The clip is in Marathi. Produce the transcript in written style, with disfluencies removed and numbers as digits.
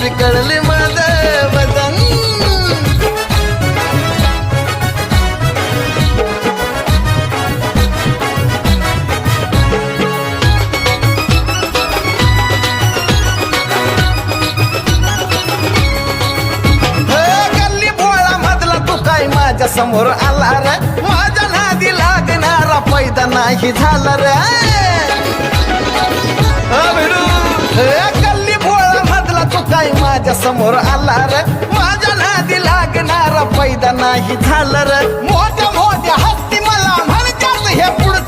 विकळले माझं वजन. गल्ली भोळा मधला तू काय माझ्या समोर आला रे, माझ्या नादी लागणारा पैदा नाही झाला रे. गल्ली भोळा मधला तू काय माझ्या समोर आला रे, माझ्या नादी लागणारा पैदा नाही झाला रे. मोठ्या मोठ्या हत्ती मला म्हणतात हे पुढं